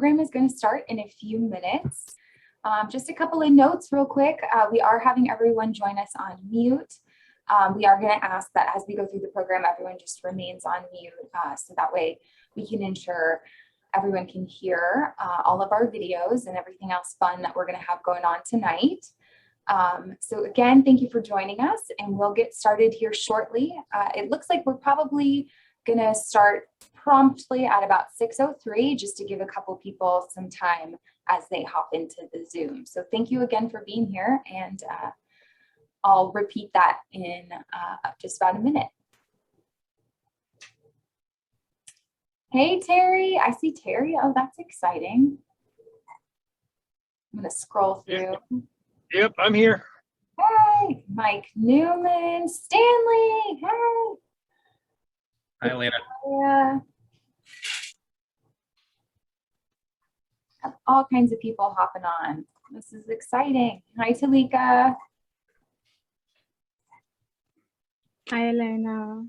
program is going to start in a few minutes. Just a couple of notes real quick. We are having everyone join us on mute. We are going to ask that as we go through the program, everyone just remains on mute. So that way we can ensure everyone can hear all of our videos and everything else fun that we're going to have going on tonight. So again, thank you for joining us, and we'll get started here shortly. It looks like we're probably going to start promptly at about 6:03, just to give a couple people some time as they hop into the Zoom. So thank you again for being here, and I'll repeat that in just about a minute. Hey, Terry, I see Terry. Oh, that's exciting. I'm going to scroll through. Yep, I'm here. Hey, Mike Newman, Stanley. Hey. Hi, Lena. Yeah. Have all kinds of people hopping on. This is exciting. Hi, Talika. Hi, Elena.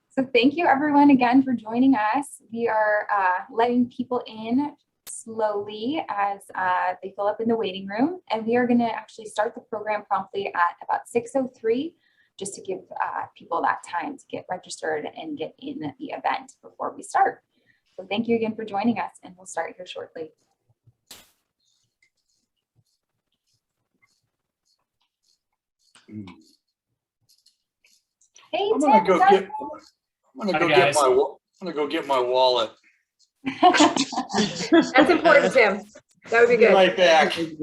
So thank you everyone again for joining us. We are letting people in slowly as they fill up in the waiting room, and we are going to actually start the program promptly at about 6:03, just to give people that time to get registered and get in the event before we start. So thank you again for joining us, and we'll start here shortly. Hey, I'm gonna Tim, go get my wallet. That's important, Tim. That would be good. Right back. Good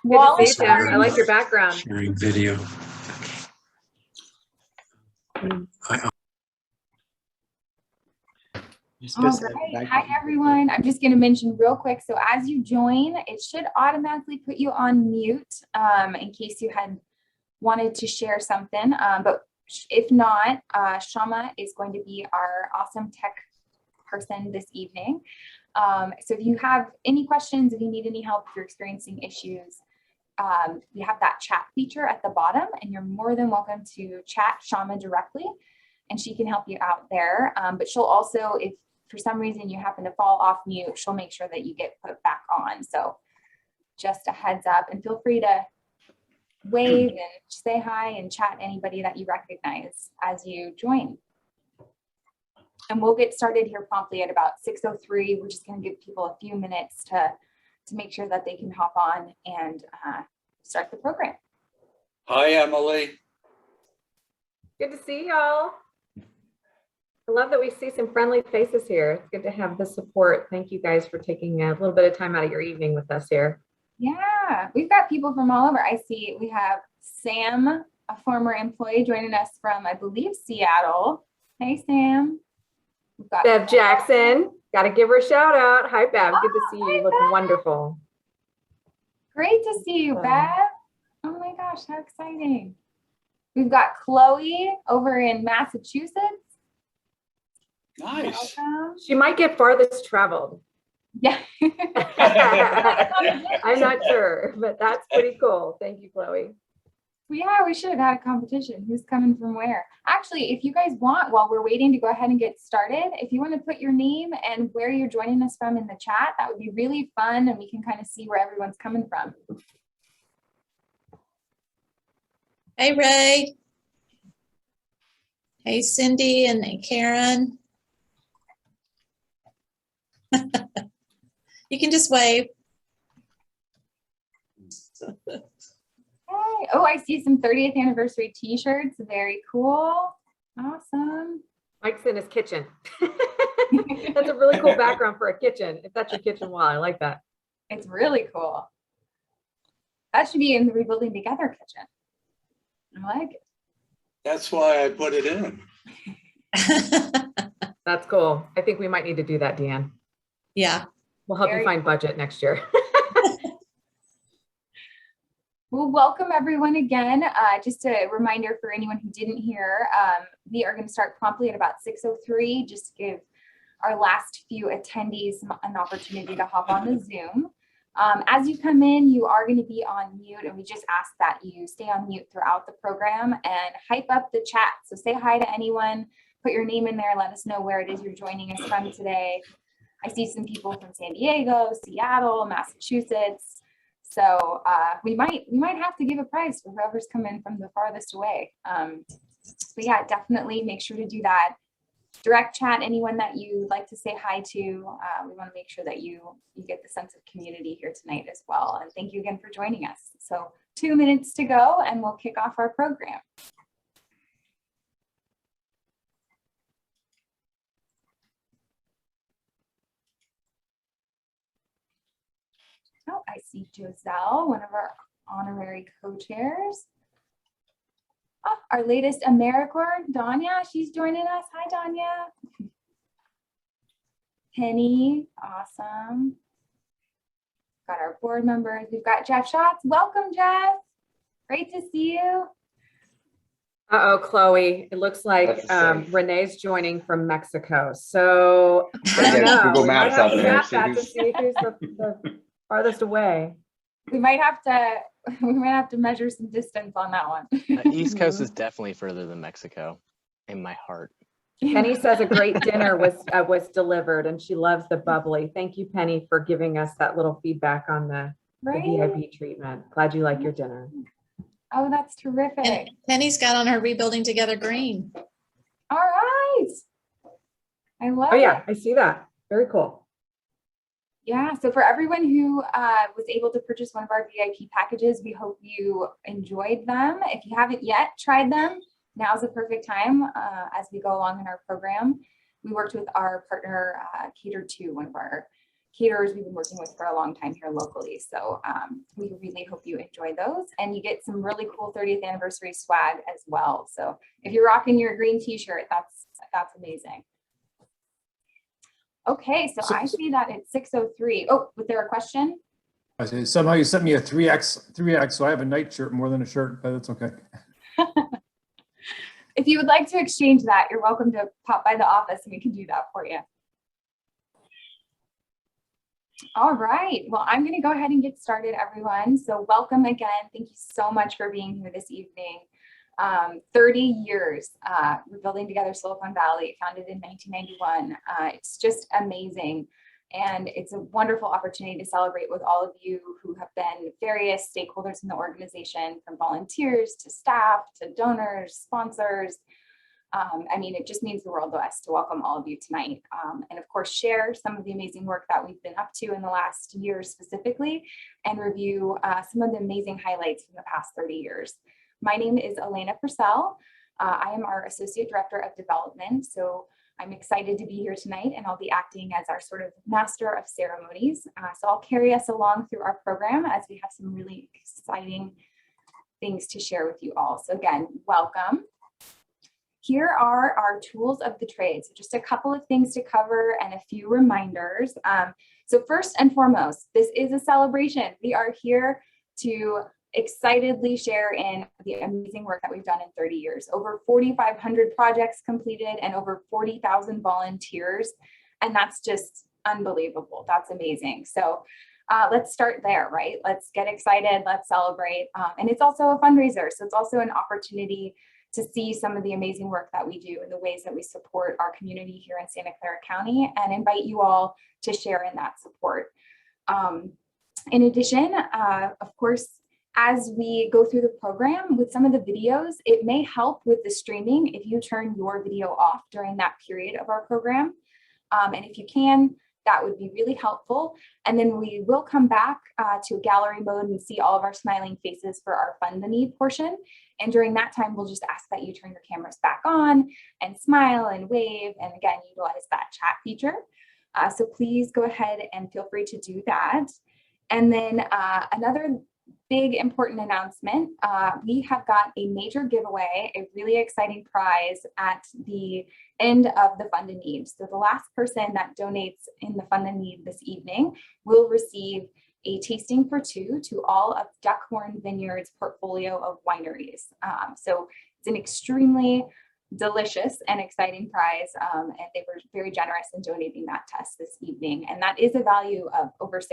Wallet to see you, Tim. I like your background. Sharing video. All right. Hi, everyone. I'm just going to mention real quick. So as you join, it should automatically put you on mute in case you had wanted to share something. But if not, Shama is going to be our awesome tech person this evening. So if you have any questions, if you need any help, if you're experiencing issues, we have that chat feature at the bottom, and you're more than welcome to chat Shama directly, and she can help you out there. But she'll also, if for some reason you happen to fall off mute, she'll make sure that you get put back on. So just a heads up, and feel free to wave and say hi and chat anybody that you recognize as you join. And we'll get started here promptly at about 6:03. We're just going to give people a few minutes to make sure that they can hop on and start the program. Hi, Emily. Good to see y'all. I love that we see some friendly faces here. It's good to have the support. Thank you guys for taking a little bit of time out of your evening with us here. Yeah, we've got people from all over. I see we have Sam, a former employee, joining us from, I believe, Seattle. Hey, Sam. We've got Bev Jackson. Got to give her a shout out. Hi, Bev. Good to see you. You look Bev. wonderful. Great to see you, Bev. Oh my gosh, how exciting. We've got Chloe over in Massachusetts. Nice. Welcome. She might get farthest traveled. Yeah. I'm not sure, but that's pretty cool. Thank you, Chloe. Yeah, we should have had a competition. Who's coming from where? Actually, if you guys want, while we're waiting to go ahead and get started, if you want to put your name and where you're joining us from in the chat, that would be really fun, and we can kind of see where everyone's coming from. Hey, Ray. Hey, Cindy and Karen. You can just wave. Hey. Oh, I see some 30th anniversary t-shirts. Very cool. Awesome. Mike's in his kitchen. That's a really cool background for a kitchen. If that's your kitchen wall, I like that. It's really cool. That should be in the Rebuilding Together kitchen. I like it. That's why I put it in. That's cool. I think we might need to do that, Deanne. Yeah. We'll help you find budget next year. Well, welcome everyone again. Just a reminder for anyone who didn't hear, we are going to start promptly at about 6:03, just to give our last few attendees an opportunity to hop on the Zoom. As you come in, you are going to be on mute, and we just ask that you stay on mute throughout the program and hype up the chat. So say hi to anyone, put your name in there. Let us know where it is you're joining us from today. I see some people from San Diego, Seattle, Massachusetts. So we might have to give a prize for whoever's coming from the farthest away. But yeah, definitely make sure to do that. Direct chat anyone that you like to say hi to. We want to make sure that you get the sense of community here tonight as well. And thank you again for joining us. So 2 minutes to go and we'll kick off our program. Oh, I see Giselle, one of our honorary co-chairs. Oh, our latest AmeriCorps, Danya, she's joining us. Hi, Danya. Penny, awesome. Got our board members. We've got Jeff Schatz. Welcome, Jeff. Great to see you. Uh-oh, Chloe, it looks like Renee's joining from Mexico. So I don't know. Google We might Maps have out to there. map See that to who's- see who's the farthest away. We might have to measure some distance on that one. East Coast is definitely further than Mexico in my heart. Penny says a great dinner was delivered and she loves the bubbly. Thank you, Penny, for giving us that little feedback on the Right? VIP treatment. Glad you like your dinner. Oh, that's terrific. And Penny's got on her Rebuilding Together green. All right. I love Oh yeah, it. I see that. Very cool. Yeah, so for everyone who was able to purchase one of our VIP packages, we hope you enjoyed them. If you haven't yet tried them, now's the perfect time as we go along in our program. We worked with our partner, Cater to, one of our caterers we've been working with for a long time here locally. So we really hope you enjoy those, and you get some really cool 30th anniversary swag as well. So if you're rocking your green t-shirt, that's amazing. Okay, so I see that it's 6:03. Oh, was there a question? I said, somehow you sent me a 3X, so I have a night shirt more than a shirt, but it's okay. If you would like to exchange that, you're welcome to pop by the office and we can do that for you. All right, well, I'm going to go ahead and get started, everyone. So welcome again. Thank you so much for being here this evening. 30 years, we're building together Silicon Valley, founded in 1991. It's just amazing. And it's a wonderful opportunity to celebrate with all of you who have been various stakeholders in the organization, from volunteers to staff to donors, sponsors. I mean, it just means the world to us to welcome all of you tonight. And of course, share some of the amazing work that we've been up to in the last year specifically, and review some of the amazing highlights from the past 30 years. My name is Elena Purcell. I am our Associate Director of Development. So I'm excited to be here tonight, and I'll be acting as our sort of master of ceremonies. So I'll carry us along through our program as we have some really exciting things to share with you all. So again, welcome. Here are our tools of the trade. So just a couple of things to cover and a few reminders. So first and foremost, this is a celebration. We are here to excitedly share in the amazing work that we've done in 30 years. Over 4,500 projects completed and over 40,000 volunteers. And that's just unbelievable. That's amazing. So let's start there, right? Let's get excited. Let's celebrate. And it's also a fundraiser. So it's also an opportunity to see some of the amazing work that we do and the ways that we support our community here in Santa Clara County, and invite you all to share in that support. In addition, of course, as we go through the program with some of the videos, it may help with the streaming if you turn your video off during that period of our program. And if you can, that would be really helpful. And then we will come back to gallery mode and see all of our smiling faces for our Fund the Need portion. And during that time, we'll just ask that you turn your cameras back on and smile and wave, and again, utilize that chat feature. So please go ahead and feel free to do that. And then another big important announcement, we have got a major giveaway, a really exciting prize at the end of the Fund a Need. So the last person that donates in the Fund a Need this evening will receive a tasting for two to all of Duckhorn Vineyard's portfolio of wineries. So it's an extremely delicious and exciting prize, and they were very generous in donating that to us this evening, and that is a value of over $600.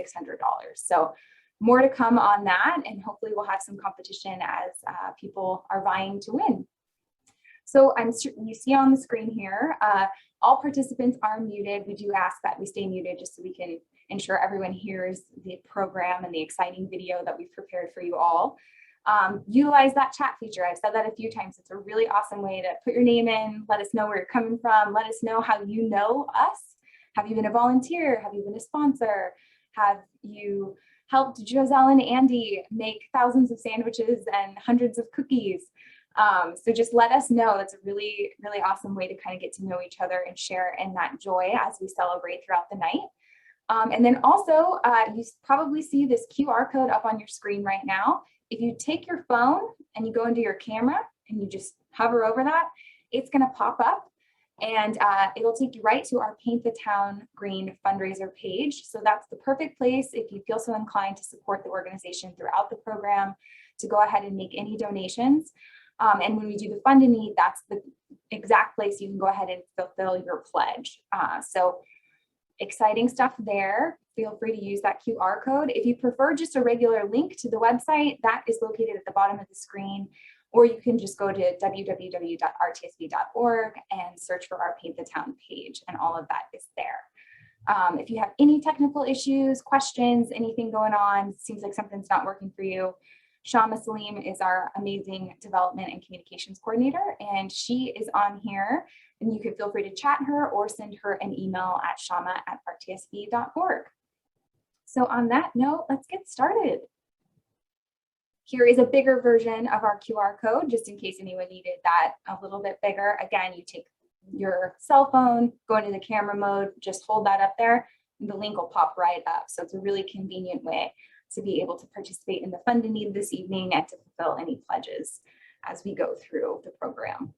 So more to come on that, and hopefully we'll have some competition as people are vying to win. So you see on the screen here, all participants are muted. We do ask that we stay muted just so we can ensure everyone hears the program and the exciting video that we've prepared for you all. Utilize that chat feature. I've said that a few times. It's a really awesome way to put your name in, let us know where you're coming from, let us know how you know us. Have you been a volunteer? Have you been a sponsor? Have you helped Giselle and Andy make thousands of sandwiches and hundreds of cookies? So just let us know. That's a really, really awesome way to kind of get to know each other and share in that joy as we celebrate throughout the night. And then also, you probably see this QR code up on your screen right now. If you take your phone and you go into your camera and you just hover over that, it's going to pop up and it'll take you right to our Paint the Town Green fundraiser page. So that's the perfect place if you feel so inclined to support the organization throughout the program, to go ahead and make any donations. And when we do the fund a need, that's the exact place you can go ahead and fulfill your pledge. So exciting stuff there. Feel free to use that QR code. If you prefer just a regular link to the website, that is located at the bottom of the screen, or you can just go to www.rtsv.org and search for our Paint the Town page, and all of that is there. If you have any technical issues, questions, anything going on, seems like something's not working for you, Shama Salim is our amazing development and communications coordinator, and she is on here, and you can feel free to chat her or send her an email at shama@rtsv.org. So on that note, let's get started. Here is a bigger version of our QR code, just in case anyone needed that a little bit bigger. Again, you take your cell phone, go into the camera mode, just hold that up there, and the link will pop right up. So it's a really convenient way to be able to participate in the fund a need this evening and to fulfill any pledges as we go through the program.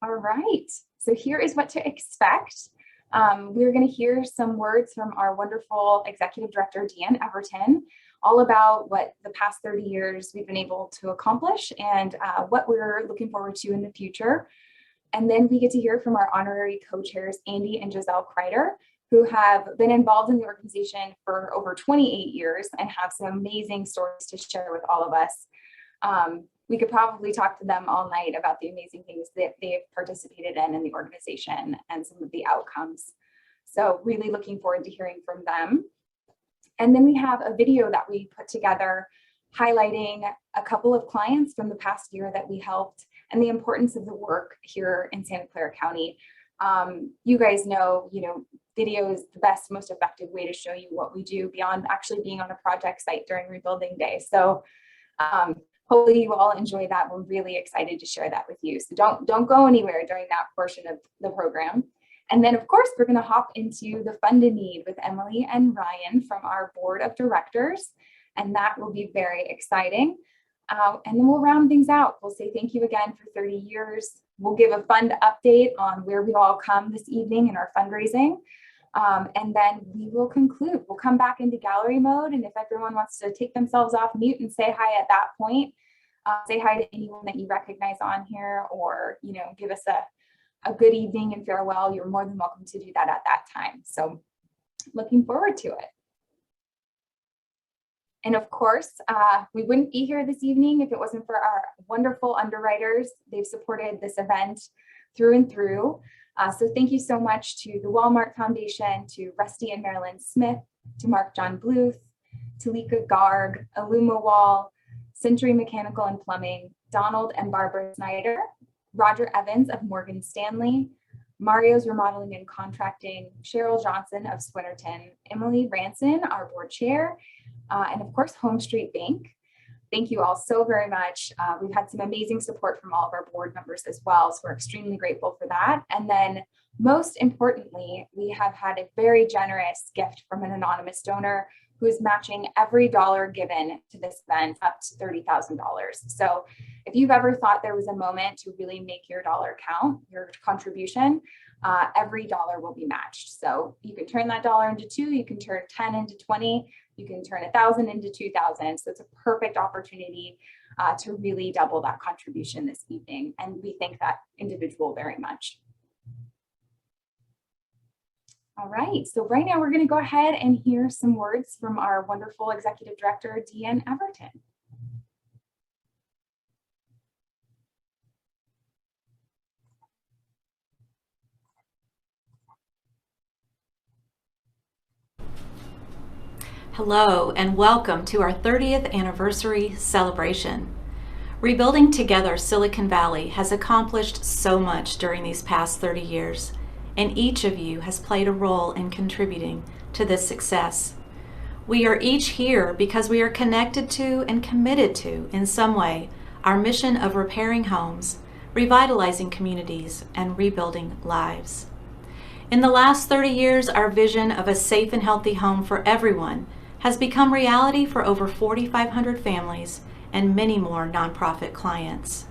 All right, so here is what to expect. We're going to hear some words from our wonderful Executive Director, Deanne Everton, all about what the past 30 years we've been able to accomplish and what we're looking forward to in the future. And then we get to hear from our honorary co-chairs, Andy and Giselle Kreider, who have been involved in the organization for over 28 years and have some amazing stories to share with all of us. We could probably talk to them all night about the amazing things that they've participated in the organization and some of the outcomes. So really looking forward to hearing from them. And then we have a video that we put together highlighting a couple of clients from the past year that we helped and the importance of the work here in Santa Clara County. You guys know, video is the best, most effective way to show you what we do beyond actually being on a project site during rebuilding day. So hopefully you all enjoy that. We're really excited to share that with you. So don't go anywhere during that portion of the program. And then of course, we're going to hop into the fund a need with Emily and Ryan from our board of directors. And that will be very exciting. And then we'll round things out. We'll say thank you again for 30 years. We'll give a fund update on where we've all come this evening in our fundraising. And then we will conclude. We'll come back into gallery mode. And if everyone wants to take themselves off mute and say hi at that point, say hi to anyone that you recognize on here, or, give us a good evening and farewell, you're more than welcome to do that at that time. So looking forward to it. And of course, we wouldn't be here this evening if it wasn't for our wonderful underwriters. They've supported this event through and through. So thank you so much to the Walmart Foundation, to Rusty and Marilyn Smith, to Mark John Bluth, Talika Garg, Illuma Wall, Century Mechanical and Plumbing, Donald and Barbara Snyder, Roger Evans of Morgan Stanley, Mario's Remodeling and Contracting, Cheryl Johnson of Swinnerton, Emily Ranson, our board chair, and of course, Home Street Bank. Thank you all so very much. We've had some amazing support from all of our board members as well, so we're extremely grateful for that. And then most importantly, we have had a very generous gift from an anonymous donor who is matching every dollar given to this event up to $30,000. So if you've ever thought there was a moment to really make your dollar count, your contribution, every dollar will be matched. So you can turn that dollar into 2, you can turn 10 into 20, you can turn 1,000 into 2,000. So it's a perfect opportunity to really double that contribution this evening. And we thank that individual very much. All right, so right now we're going to go ahead and hear some words from our wonderful Executive Director, Deanne Everton. Hello and welcome to our 30th anniversary celebration. Rebuilding Together Silicon Valley has accomplished so much during these past 30 years, and each of you has played a role in contributing to this success. We are each here because we are connected to and committed to, in some way, our mission of repairing homes, revitalizing communities, and rebuilding lives. In the last 30 years, our vision of a safe and healthy home for everyone has become reality for over 4,500 families and many more nonprofit clients.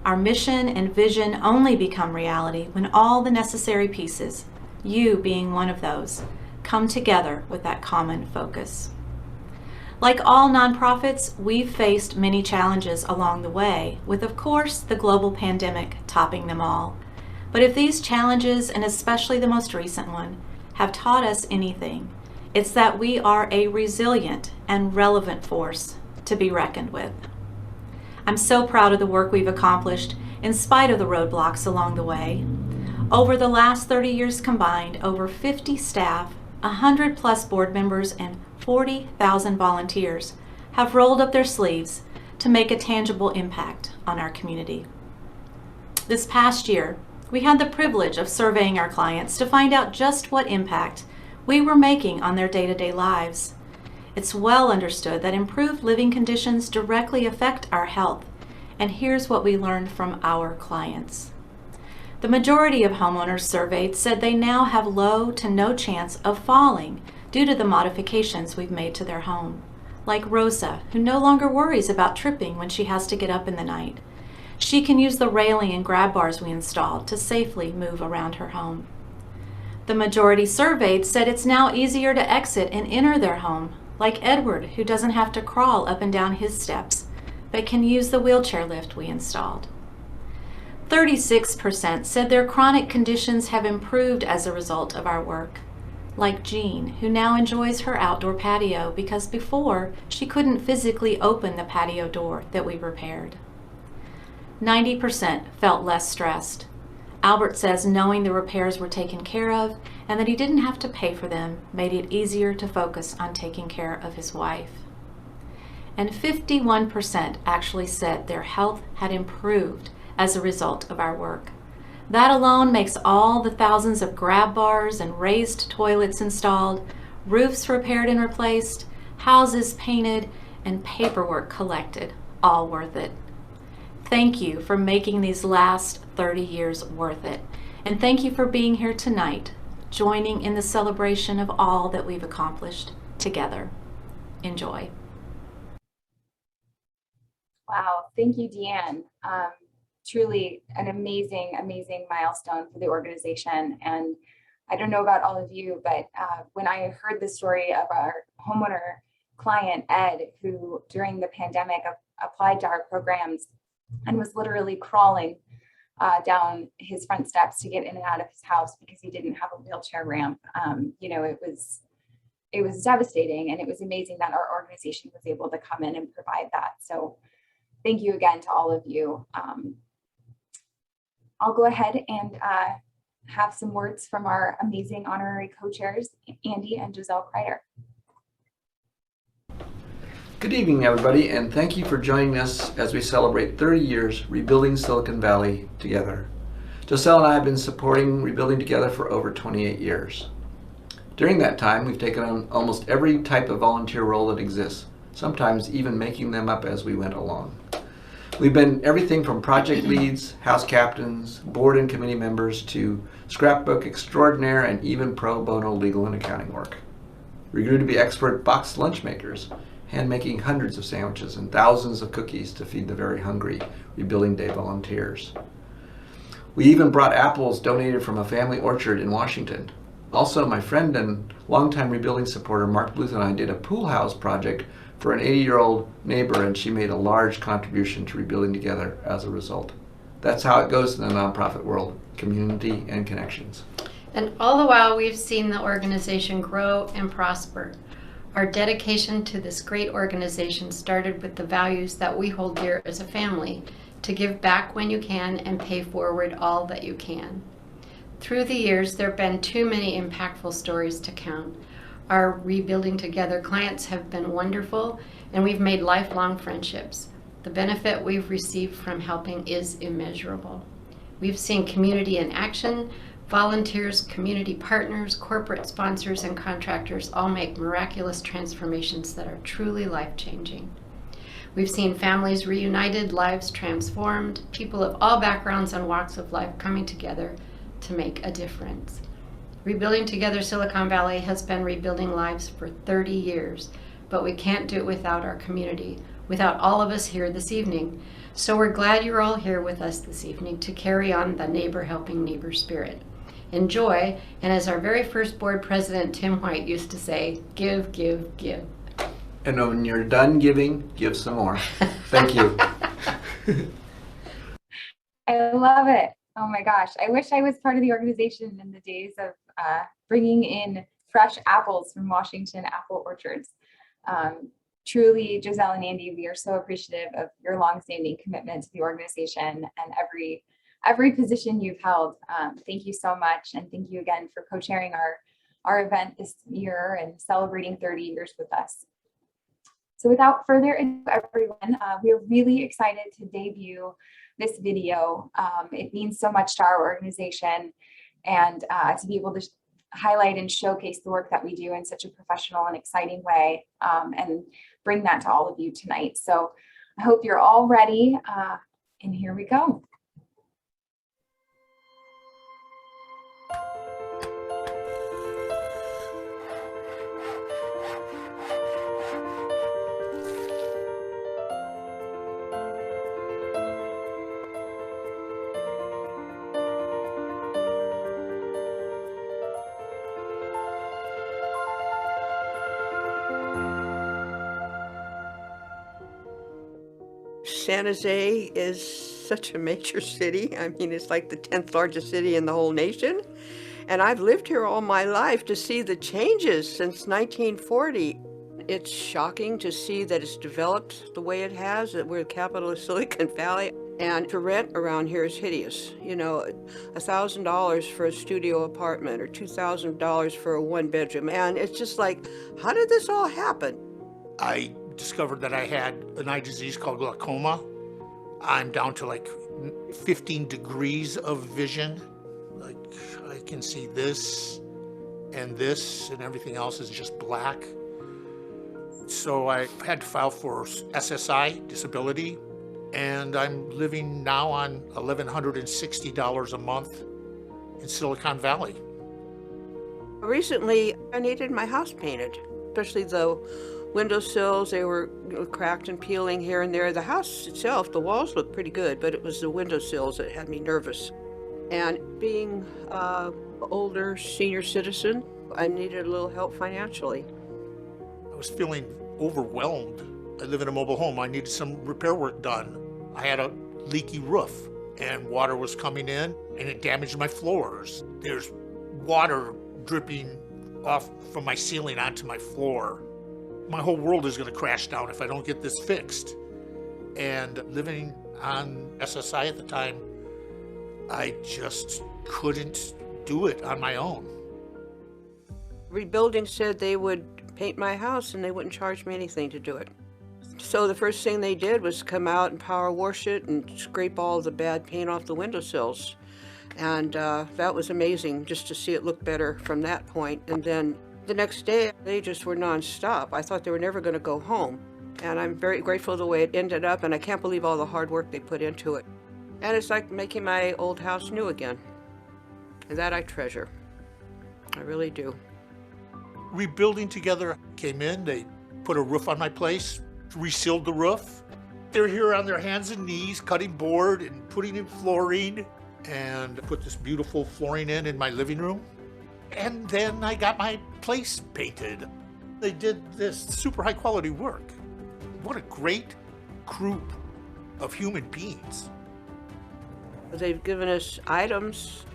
Our mission and vision only become reality when all the necessary pieces, you being one of those, come together with that common focus. Like all nonprofits, we've faced many challenges along the way, with of course the global pandemic topping them all. But if these challenges, and especially the most recent one, have taught us anything, it's that we are a resilient and relevant force to be reckoned with. I'm so proud of the work we've accomplished in spite of the roadblocks along the way. Over the last 30 years combined, over 50 staff, 100+ board members, and 40,000 volunteers have rolled up their sleeves to make a tangible impact on our community. This past year, we had the privilege of surveying our clients to find out just what impact we were making on their day-to-day lives. It's well understood that improved living conditions directly affect our health, and here's what we learned from our clients. The majority of homeowners surveyed said they now have low to no chance of falling due to the modifications we've made to their home. Like Rosa, who no longer worries about tripping when she has to get up in the night. She can use the railing and grab bars we installed to safely move around her home. The majority surveyed said it's now easier to exit and enter their home, like Edward, who doesn't have to crawl up and down his steps, but can use the wheelchair lift we installed. 36% said their chronic conditions have improved as a result of our work, like Jean, who now enjoys her outdoor patio because before she couldn't physically open the patio door that we repaired. 90% felt less stressed. Albert says knowing the repairs were taken care of and that he didn't have to pay for them made it easier to focus on taking care of his wife. And 51% actually said their health had improved as a result of our work. That alone makes all the thousands of grab bars and raised toilets installed, roofs repaired and replaced, houses painted, and paperwork collected all worth it. Thank you for making these last 30 years worth it. And thank you for being here tonight, joining in the celebration of all that we've accomplished together. Enjoy. Wow, thank you, Deanne. Truly an amazing, amazing milestone for the organization. And I don't know about all of you, but when I heard the story of our homeowner client, Ed, who during the pandemic applied to our programs and was literally crawling down his front steps to get in and out of his house because he didn't have a wheelchair ramp. It was devastating, and it was amazing that our organization was able to come in and provide that. So thank you again to all of you. I'll go ahead and have some words from our amazing honorary co-chairs, Andy and Giselle Kreider. Good evening, everybody, and thank you for joining us as we celebrate 30 years rebuilding Silicon Valley together. Giselle and I have been supporting Rebuilding Together for over 28 years. During that time, we've taken on almost every type of volunteer role that exists, sometimes even making them up as we went along. We've been everything from project leads, house captains, board and committee members, to scrapbook extraordinaire and even pro bono legal and accounting work. We grew to be expert box lunch makers, hand-making hundreds of sandwiches and thousands of cookies to feed the very hungry Rebuilding Day volunteers. We even brought apples donated from a family orchard in Washington. Also, my friend and longtime Rebuilding supporter Mark Bluth and I did a pool house project for an 80-year-old neighbor, and she made a large contribution to Rebuilding Together as a result. That's how it goes in the nonprofit world, community and connections. And all the while, we've seen the organization grow and prosper. Our dedication to this great organization started with the values that we hold dear as a family, to give back when you can and pay forward all that you can. Through the years, there have been too many impactful stories to count. Our Rebuilding Together clients have been wonderful, and we've made lifelong friendships. The benefit we've received from helping is immeasurable. We've seen community in action. Volunteers, community partners, corporate sponsors, and contractors all make miraculous transformations that are truly life-changing. We've seen families reunited, lives transformed, people of all backgrounds and walks of life coming together to make a difference. Rebuilding Together Silicon Valley has been rebuilding lives for 30 years, but we can't do it without our community, without all of us here this evening. So we're glad you're all here with us this evening to carry on the neighbor helping neighbor spirit. Enjoy, and as our very first board president, Tim White, used to say, give, give, give. And when you're done giving, give some more. Thank you. I love it. Oh my gosh. I wish I was part of the organization in the days of bringing in fresh apples from Washington apple orchards. Truly, Giselle and Andy, we are so appreciative of your longstanding commitment to the organization and every position you've held. Thank you so much. And thank you again for co-chairing our event this year and celebrating 30 years with us. So without further ado, everyone, we're really excited to debut this video. It means so much to our organization, and to be able to highlight and showcase the work that we do in such a professional and exciting way, and bring that to all of you tonight. So I hope you're all ready, and here we go. San Jose is such a major city. I mean, it's like the 10th largest city in the whole nation. And I've lived here all my life to see the changes since 1940. It's shocking to see that it's developed the way it has, that we're the capital of Silicon Valley. And to rent around here is hideous. You know, $1,000 for a studio apartment or $2,000 for a one bedroom. And it's just like, how did this all happen? I discovered that I had an eye disease called glaucoma. I'm down to like 15 degrees of vision. Like I can see this and everything else is just black. So I had to file for SSI, disability, and I'm living now on $1,160 a month in Silicon Valley. Recently, I needed my house painted, especially the windowsills. They were cracked and peeling here and there. The house itself, the walls looked pretty good, but it was the windowsills that had me nervous. And being an older senior citizen, I needed a little help financially. I was feeling overwhelmed. I live in a mobile home. I needed some repair work done. I had a leaky roof and water was coming in and it damaged my floors. There's water dripping off from my ceiling onto my floor. My whole world is going to crash down if I don't get this fixed. And living on SSI at the time, I just couldn't do it on my own. Rebuilding said they would paint my house and they wouldn't charge me anything to do it. So the first thing they did was come out and power wash it and scrape all the bad paint off the windowsills. And that was amazing just to see it look better from that point. And then the next day, they just were nonstop. I thought they were never going to go home. And I'm very grateful the way it ended up, and I can't believe all the hard work they put into it. And it's like making my old house new again. And that I treasure. I really do. Rebuilding Together came in, they put a roof on my place, resealed the roof. They're here on their hands and knees, cutting board and putting in flooring, and put this beautiful flooring in my living room. And then I got my place painted. They did this super high quality work. What a great group of human beings. They've given us items,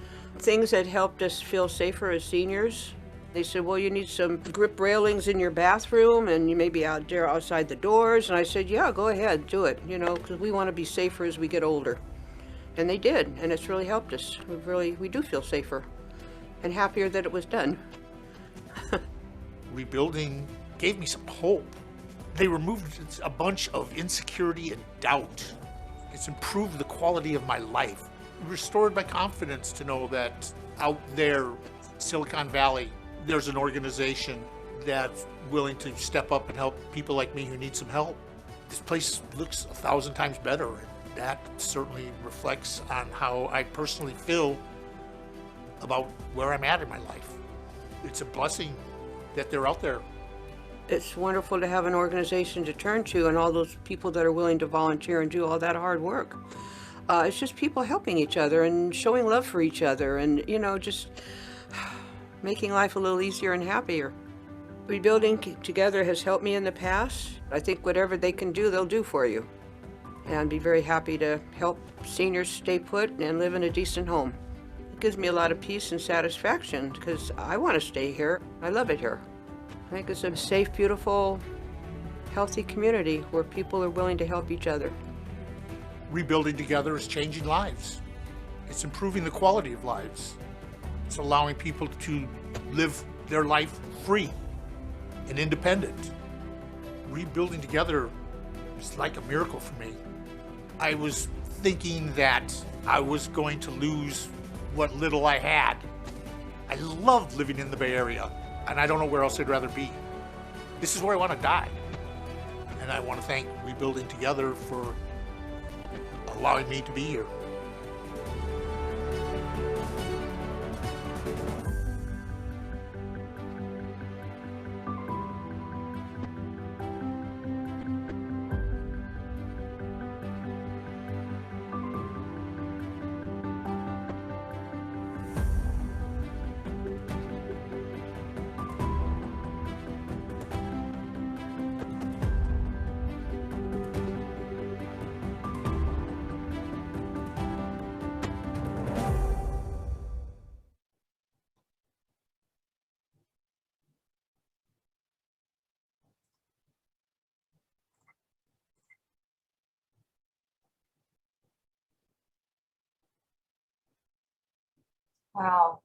things that helped us feel safer as seniors. They said, well, you need some grip railings in your bathroom and you may be out there outside the doors. And I said, yeah, go ahead, do it, you know, because we want to be safer as we get older. And they did, and it's really helped us. We do feel safer and happier that it was done. rebuilding gave me some hope. They removed a bunch of insecurity and doubt. It's improved the quality of my life, restored my confidence to know that out there, Silicon Valley, there's an organization that's willing to step up and help people like me who need some help. This place looks 1,000 times better, and that certainly reflects on how I personally feel about where I'm at in my life. It's a blessing that they're out there. It's wonderful to have an organization to turn to and all those people that are willing to volunteer and do all that hard work. It's just people helping each other and showing love for each other and, you know, just making life a little easier and happier. Rebuilding together has helped me in the past. I think whatever they can do, they'll do for you. And I'd be very happy to help seniors stay put and live in a decent home. It gives me a lot of peace and satisfaction because I want to stay here. I love it here. I think it's a safe, beautiful, healthy community where people are willing to help each other. Rebuilding together is changing lives. It's improving the quality of lives. It's allowing people to live their life free and independent. Rebuilding together is like a miracle for me. I was thinking that I was going to lose what little I had. I love living in the Bay Area, and I don't know where else I'd rather be. This is where I want to die. And I want to thank Rebuilding Together for allowing me to be here. Wow.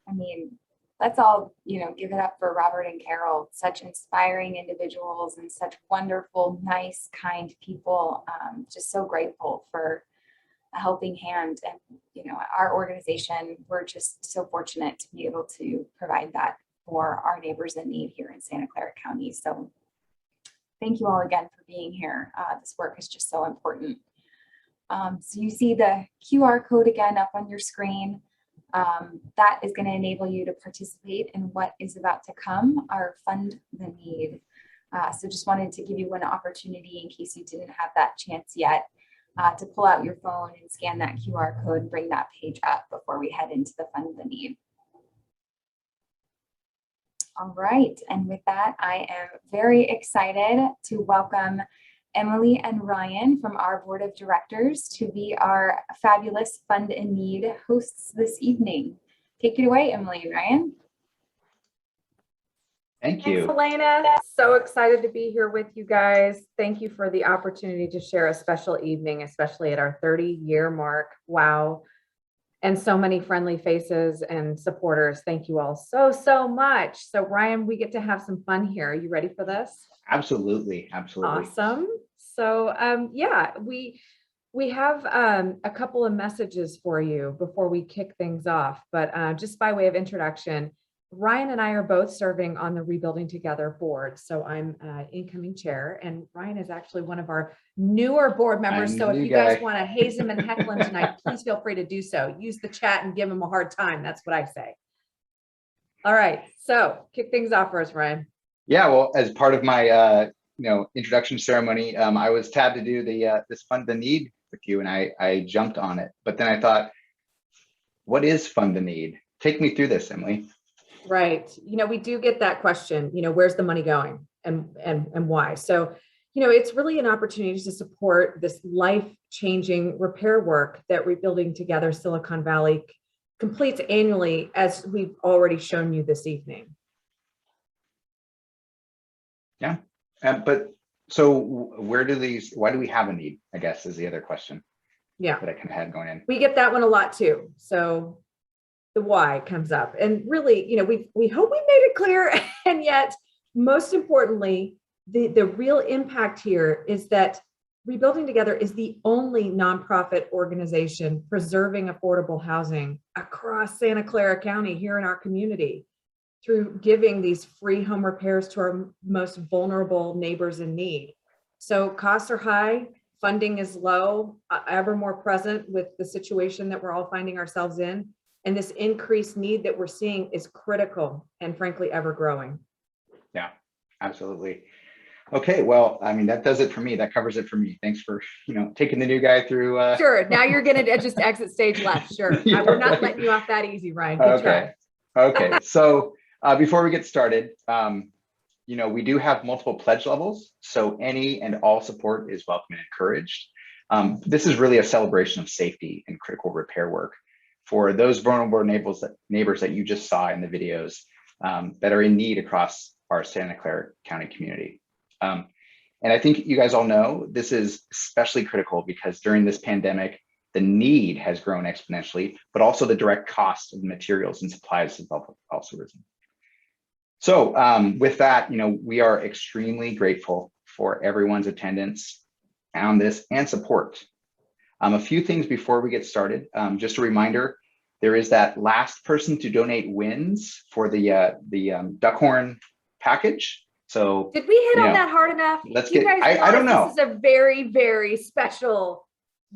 I mean, let's all, give it up for Robert and Carol, such inspiring individuals and such wonderful, nice, kind people. Just so grateful for a helping hand. And, our organization, we're just so fortunate to be able to provide that for our neighbors in need here in Santa Clara County. So thank you all again for being here. This work is just so important. So you see the QR code again up on your screen. That is going to enable you to participate in what is about to come, our Fund the Need. So just wanted to give you an opportunity in case you didn't have that chance yet to pull out your phone and scan that QR code and bring that page up before we head into the Fund the Need. All right, and with that, I am very excited to welcome Emily and Ryan from our board of directors to be our fabulous Fund in Need hosts this evening. Take it away, Emily and Ryan. Thank you. Thanks, Elena. So excited to be here with you guys. Thank you for the opportunity to share a special evening, especially at our 30-year mark. Wow. And so many friendly faces and supporters. Thank you all so much. So Ryan, we get to have some fun here. Are you ready for this? Absolutely. Awesome. So yeah, we have a couple of messages for you before we kick things off, but just by way of introduction, Ryan and I are both serving on the Rebuilding Together board. So I'm incoming chair, and Ryan is actually one of our newer board members. So if you guys want to haze him and heckle him tonight, please feel free to do so. Use the chat and give him a hard time. That's what I say. All right, so kick things off for us, Ryan. Yeah, well, as part of my introduction ceremony, I was tabbed to do the this Fund the Need with you, and I jumped on it. But then I thought, what is Fund the Need? Take me through this, Emily. Right. We do get that question, where's the money going and why? So, it's really an opportunity to support this life-changing repair work that Rebuilding Together Silicon Valley completes annually, as we've already shown you this evening. Yeah. But so why do we have a need, I guess, is the other question. Yeah. That I kind of had going in. We get that one a lot too. So the why comes up. And really, we hope we made it clear. And yet, most importantly, the real impact here is that Rebuilding Together is the only nonprofit organization preserving affordable housing across Santa Clara County here in our community through giving these free home repairs to our most vulnerable neighbors in need. So costs are high, funding is low, ever more present with the situation that we're all finding ourselves in. And this increased need that we're seeing is critical and frankly, ever growing. Yeah, absolutely. Okay, well, I mean, that does it for me. That covers it for me. Thanks for, taking the new guy through. Sure, now you're gonna just exit stage left, sure. Yeah, We're not right. letting you off that easy, Ryan, good try. Okay. So before we get started, we do have multiple pledge levels. So any and all support is welcome and encouraged. This is really a celebration of safety and critical repair work for those vulnerable neighbors that you just saw in the videos that are in need across our Santa Clara County community. And I think you guys all know this is especially critical because during this pandemic, the need has grown exponentially, but also the direct cost of the materials and supplies has also risen. So with that, we are extremely grateful for everyone's attendance on this and support. A few things before we get started. Just a reminder, there is that last person to donate wins for the Duckhorn package. So did we hit on that hard enough? Let's you get, guys I don't know. This is a very, very special,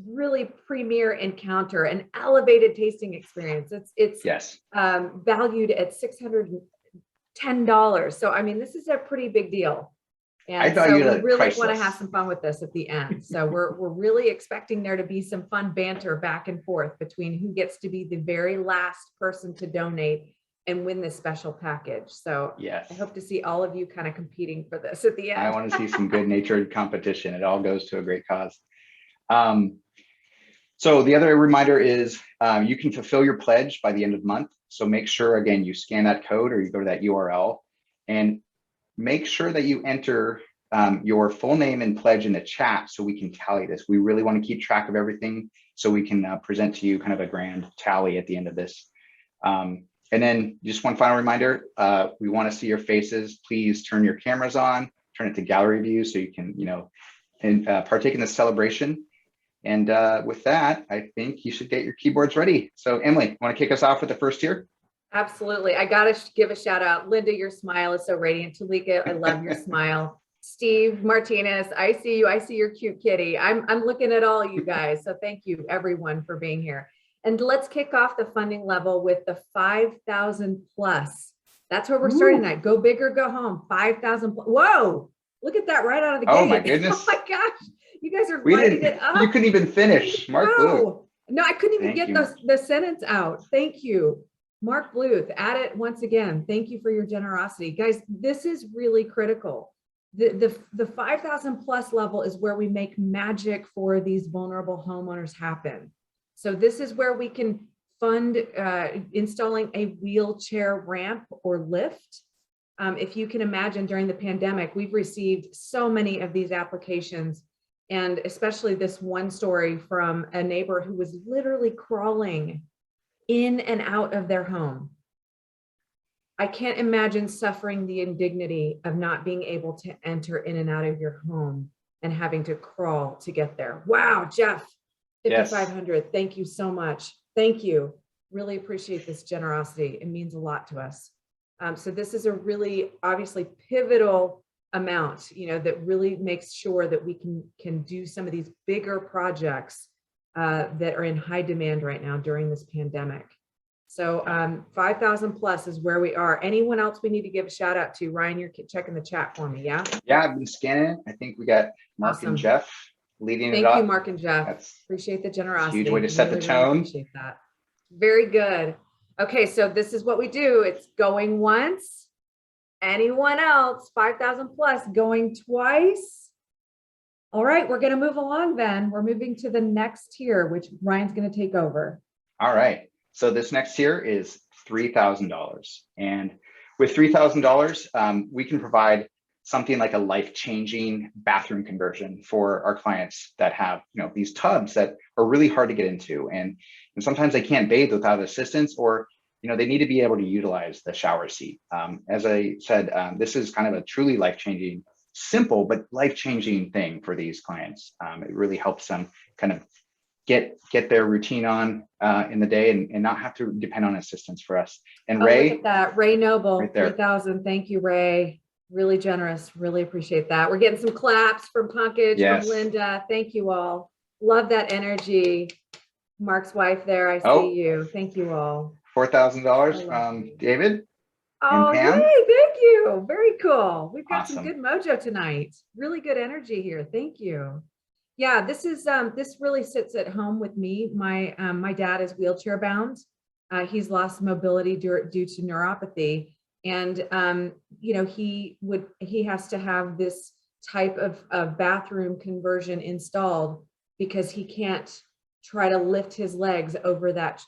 really premier encounter, an elevated tasting experience. It's yes. Valued at $610. So, I mean, this is a pretty big deal. And so we really want to have some fun with this at the end. So we're really expecting there to be some fun banter back and forth between who gets to be the very last person to donate and win this special package. So yes. I hope to see all of you kind of competing for this at the end. I want to see some good natured competition. It all goes to a great cause. So the other reminder is you can fulfill your pledge by the end of the month. So make sure, again, you scan that code or you go to that URL and make sure that you enter your full name and pledge in the chat so we can tally this. We really want to keep track of everything so we can present to you kind of a grand tally at the end of this. And then just one final reminder, we want to see your faces. Please turn your cameras on, turn it to gallery view so you can, partake in the celebration. And with that, I think you should get your keyboards ready. So Emily, want to kick us off with the first tier? Absolutely. I got to give a shout out. Linda, your smile is so radiant. Talika, I love your smile. Steve Martinez, I see you. I see your cute kitty. I'm looking at all you guys. So thank you everyone for being here. And let's kick off the funding level with the 5,000 plus. That's where we're starting tonight. Go big or go home. 5,000. Whoa! Look at that right out of the gate. Oh my goodness! Oh my gosh! You guys are lighting it up. You couldn't even finish, Mark Bluth. No, I couldn't even get the sentence out. Thank you, Mark Bluth. At it once again. Thank you for your generosity, guys. This is really critical. The 5,000 plus level is where we make magic for these vulnerable homeowners happen. So this is where we can fund installing a wheelchair ramp or lift. If you can imagine during the pandemic, we've received so many of these applications, and especially this one story from a neighbor who was literally crawling in and out of their home. I can't imagine suffering the indignity of not being able to enter in and out of your home and having to crawl to get there. Wow, Jeff. 5,500. Yes. Thank you so much. Thank you. Really appreciate this generosity. It means a lot to us. So this is a really obviously pivotal amount, that really makes sure that we can do some of these bigger projects that are in high demand right now during this pandemic. So 5,000 plus is where we are. Anyone else we need to give a shout out to? Ryan, you're checking the chat for me, yeah? Yeah, I've been scanning. I think we got Mark and Jeff leading it up. Thank you, Mark and Jeff. Appreciate the generosity. Huge way to set the tone. Really appreciate that. Very good. Okay, so this is what we do. It's going once. Anyone else? 5,000 plus going twice. All right, we're going to move along then. We're moving to the next tier, which Ryan's going to take over. All right. So this next tier is $3,000. And with $3,000, we can provide something like a life-changing bathroom conversion for our clients that have, these tubs that are really hard to get into. And sometimes they can't bathe without assistance, or they need to be able to utilize the shower seat. As I said, this is kind of a truly life-changing, simple, but life-changing thing for these clients. It really helps them kind of get their routine on in the day and not have to depend on assistance for us. And Oh, Ray, look at that. Ray Noble, right there. 3,000. Thank you, Ray. Really generous. Really appreciate that. We're getting some claps from Punkage, Yes. from Linda. Thank you all. Love that energy. Mark's wife there. I see Oh. you. Thank you all. $4,000 from David. Oh, yay. Pam? Thank you. Very cool. We've got some Awesome. good mojo tonight. Really good energy here. Thank you. Yeah, this is this really sits at home with me. My dad is wheelchair bound. He's lost mobility due to neuropathy, and he has to have this type of bathroom conversion installed because he can't try to lift his legs over that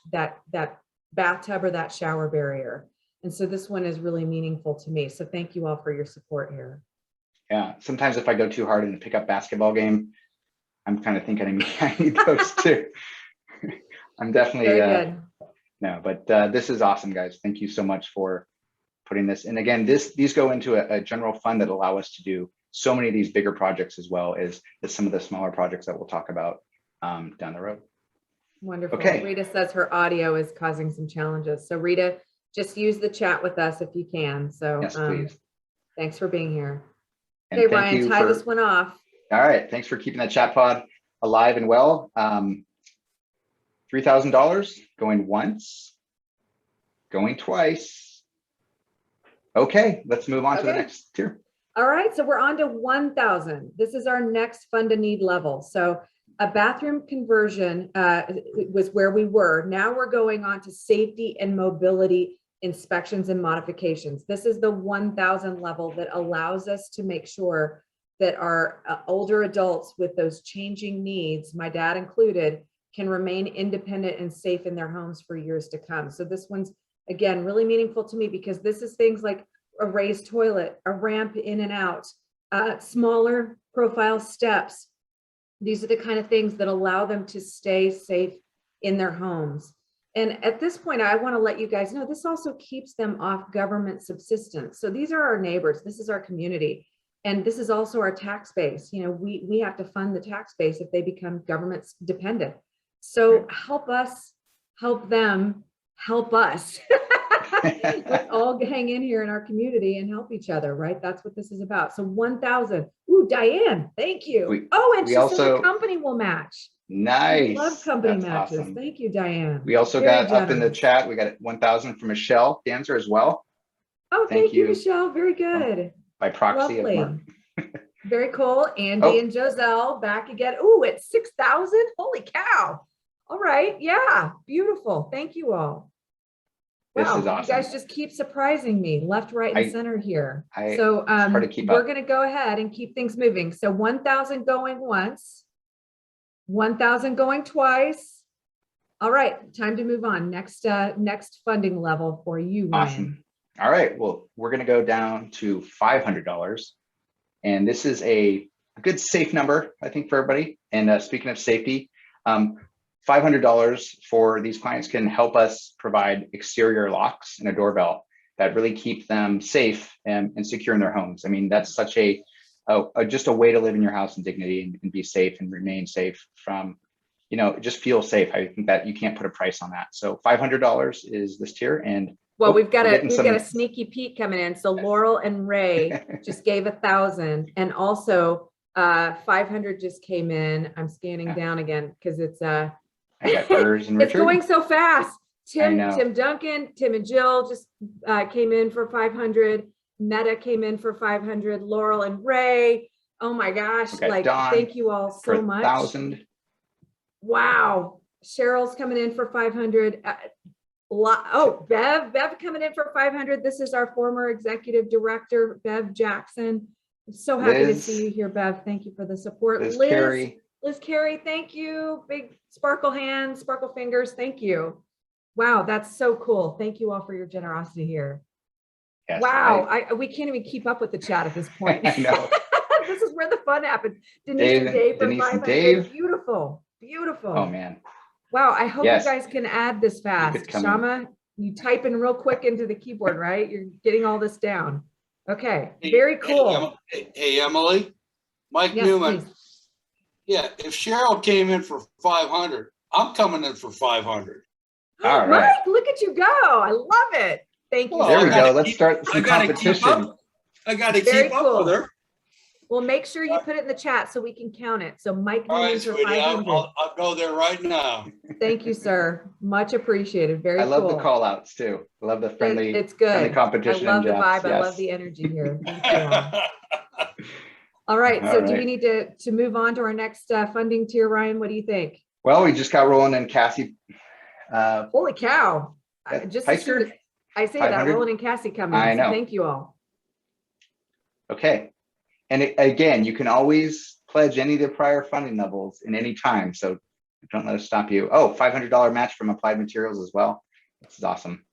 bathtub or that shower barrier. And so this one is really meaningful to me. So thank you all for your support here. Yeah, sometimes if I go too hard in a pickup basketball game, I'm kind of thinking I need those too. I'm definitely Very good. no, but this is awesome, guys. Thank you so much for putting this. And again, these go into a general fund that allow us to do so many of these bigger projects as well as some of the smaller projects that we'll talk about down the road. Wonderful. Okay. Rita says her audio is causing some challenges. So Rita, just use the chat with us if you can. So Yes, please. Thanks for being here. And Okay, thank Ryan, you tie for- this one off. All right, thanks for keeping that chat pod alive and well. $3,000 going once, going twice. Okay, let's move on to the Okay. next tier. All right, so we're on to 1,000. This is our next fund to need level. So a bathroom conversion was where we were. Now we're going on to safety and mobility inspections and modifications. This is the 1,000 level that allows us to make sure that our older adults with those changing needs, my dad included, can remain independent and safe in their homes for years to come. So this one's, again, really meaningful to me because this is things like a raised toilet, a ramp in and out, smaller profile steps. These are the kind of things that allow them to stay safe in their homes. And at this point, I want to let you guys know, this also keeps them off government subsistence. So these are our neighbors. This is our community. And this is also our tax base. We have to fund the tax base if they become government dependent. So help us, help them, help us. Let's all hang in here in our community and help each other, right? That's what this is about. So 1,000. Ooh, Diane, thank you. And she said the company will match. Nice. I love company That's matches. awesome. Thank you, Diane. We also Very got up in the generous. chat, we got 1,000 from Michelle Dancer as well. Oh, thank you, Michelle. Very good. By proxy Lovely. of Mark. Very cool. Andy and Joselle back again. Ooh, it's 6,000. Holy cow. All right. Yeah. Beautiful. Thank you all. This Wow, is awesome. you guys just keep surprising me left, right, and center here. So it's hard to keep we're up. going to go ahead and keep things moving. So 1,000 going once, 1,000 going twice. All right, time to move on. Next funding level for you, Ryan. Awesome. All right, well, we're going to go down to $500. And this is a good safe number, I think, for everybody. And speaking of safety, $500 for these clients can help us provide exterior locks and a doorbell that really keep them safe and secure in their homes. I mean, that's such just a way to live in your house in dignity and be safe and remain safe from, just feel safe. I think that you can't put a price on that. So $500 is this tier. And well, we've got a sneaky peek coming in. So Laurel and Ray just gave 1,000, and also 500 just came in. I'm scanning down again because it's I got Burrs and it's Richard. going so fast. Tim know. Duncan, Tim and Jill just came in for 500. Meta came in for 500. Laurel and Ray. Oh my gosh! Dawn Thank you all so much. 1,000. Wow. Cheryl's coming in for 500. Bev coming in for 500. This is our former executive director, Bev Jackson. I'm so happy to see you here, Bev. Thank you for the support. Liz Carey, thank you. Big sparkle hands, sparkle fingers. Thank you. Wow, that's so cool. Thank you all for your generosity here. Yes, wow, we can't even keep up with the chat at this point. I know. This is where the fun happens. Denise and Dave for Denise and 500. Dave. Beautiful, beautiful. Oh man. Wow, I hope Yes. you guys can add this fast. could come Shama, You typing real quick into the keyboard, right? You're getting all this down. Okay, Hey, very cool. Hey, Emily, Mike Yes, Newman. please. Yeah, if Cheryl came in for 500, I'm coming in for 500. All right. Mike, look at you go. I love it. Thank you. Well, There sir. we go. Let's start some I gotta keep competition. up. I gotta Very keep up cool. with her. Well, make sure you put it in the chat so we can count it. So Mike All right, Newman for sweetie, 500. I'll go there right now. Thank you, sir. Much appreciated. Very I love cool. the call outs too. I love the friendly, It's friendly good. competition. I love the Jeffs. vibe. I Yes. love the energy here. Thank you all. All right. All So do we right. need to move on to our next funding tier, Ryan? What do you think? Well, we just got rolling and Cassie. Holy cow. Just as soon Heister? as I say that, 500? Roland and Cassie come in. I So know. thank you all. Okay. And again, you can always pledge any of the prior funding levels in any time. So don't let us stop you. Oh, $500 match from Applied Materials as well. This is awesome.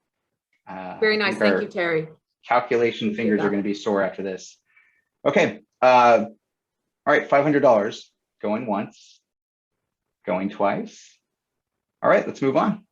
Very I nice. think Thank our you, Terry. Calculation Appreciate fingers that. are going to be sore after this. Okay. All right. $500 going once, going twice. All right. Let's move on.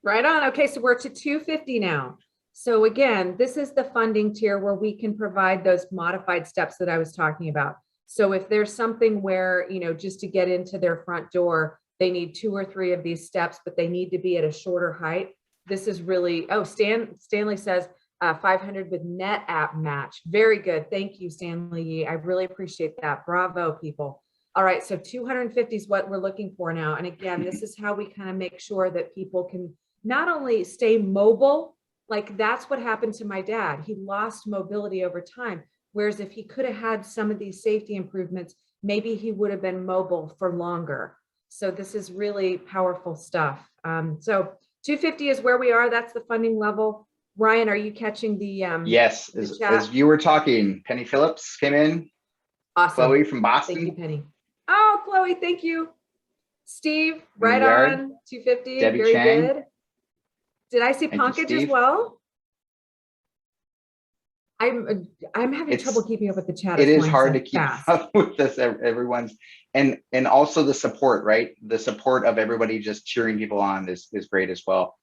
Right on. Okay, so we're to 250 now. So again, this is the funding tier where we can provide those modified steps that I was talking about. So if there's something where, just to get into their front door, they need 2 or 3 of these steps, but they need to be at a shorter height. This is really, Stanley says 500 with net app match. Very good. Thank you, Stanley. I really appreciate that. Bravo, people. All right, so 250 is what we're looking for now. And again, this is how we kind of make sure that people can not only stay mobile, like that's what happened to my dad. He lost mobility over time. Whereas if he could have had some of these safety improvements, maybe he would have been mobile for longer. So this is really powerful stuff. So 250 is where we are. That's the funding level. Ryan, are you catching the Yes, the as you were talking, Penny Phillips came in. Awesome. Chloe from Boston. Thank you, Penny. Oh, Chloe, thank you. Steve, right Yard. on 250. Debbie Very Chang. good. Did I see Thank you, Pankaj as Steve. well? I'm having trouble keeping up with the chat. It It's is going hard so to keep fast. up with this, everyone's, and also the support, right? The support of everybody just cheering people on is great as well.